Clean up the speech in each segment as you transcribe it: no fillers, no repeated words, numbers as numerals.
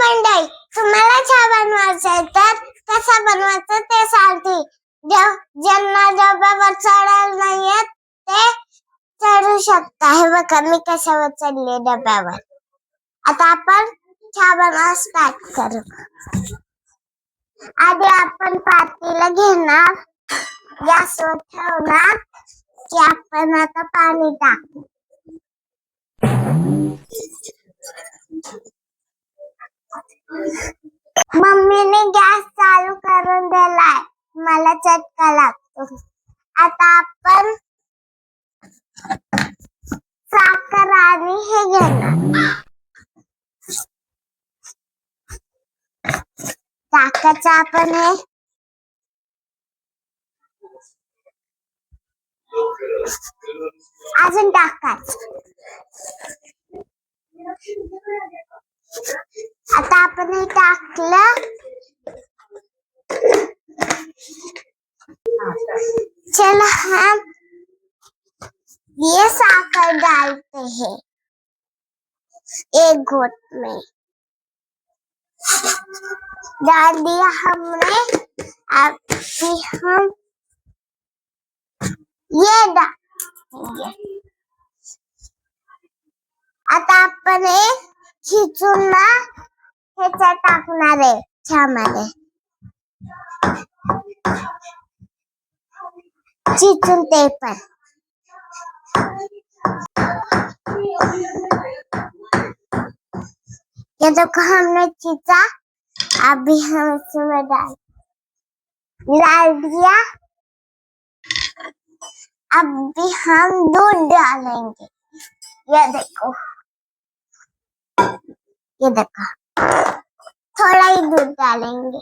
मंडळी, तुम्हाला चहा बनवायचा आहे तर कसा बनवायचा ते सांगते. ज्यांना डब्यावर चढायला नाही येत ते चढू शकता. हे बघा मी कशावर चढले डब्यावर. आता आपण चहा बनवायला स्टार्ट करू. आधी आपण पातेलं घेणार, गॅसवर ठेवणार की आपण आता पाणी टाकू. मम्मीने गॅस चालू करून दिलाय, मला चटका लागतो. आता आपण साखर आणि हे घेणार. साखरचं आपण हे अजून टाकायचं. आता आपण हे टाकलं. चलो हम ये साकर डालते हैं एक घोट में. डाल दिया हमने. अभी हम ये डालेंगे. आता आपण हे खिचून ना ह्याच्यात टाकणार आहे चहामध्ये. खिचून ते पण. ये देखो हमने खींचा. अभी हम इसमें डाल दिया. अभी हम दूध डालेंगे. ये देखो थोड़ा ही दूध डालेंगे.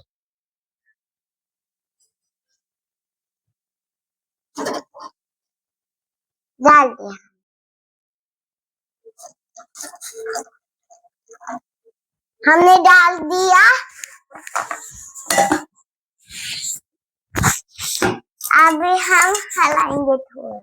डाल दिया. हमने डाल दिया. अभी हम हलाएंगे थोड़ा.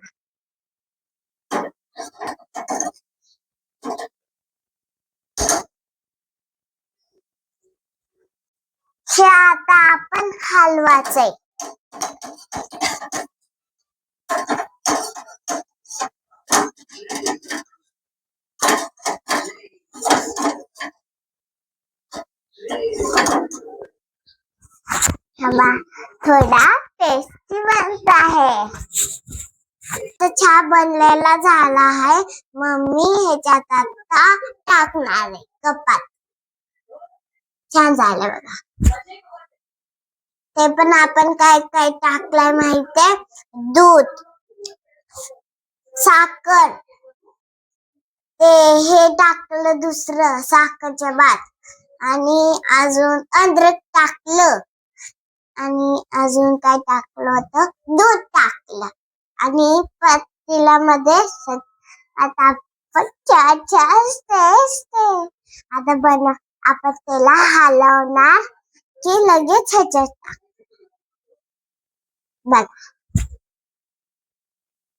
हे आता आपण हलवायचंय. थोड़ा टेस्टी बनता है. तो चहा बनलेला झाला आहे. मम्मी ह्याच्यात आता टाकणार आहे कपात. छान झालं बघा. ते पण आपण काय काय टाकलंय माहितीये. दूध, साखर, ते हे टाकलं दुसरं साखरच्या बाद, आणि अजून अद्रक टाकलं, आणि अजून काय टाकलं होतं, दूध टाकलं, आणि पतील्यामध्ये आता आपण आता बना आपण त्याला हलवणार की लगेच ह्याच्यात बघा.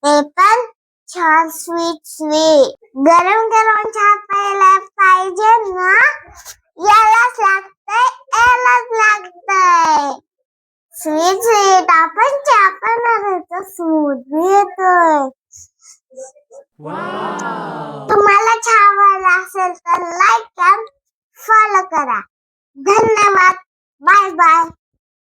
ते पण छान स्वीट गरम गरम चहा प्यायला पाहिजे ना. यालाच लागतंय स्वीट. आपण चहा पिणार स्मूथ भी येतोय. तुम्हाला चहा आवडला असेल तर लाईक आणि फॉलो करा. धन्यवाद. Bye bye.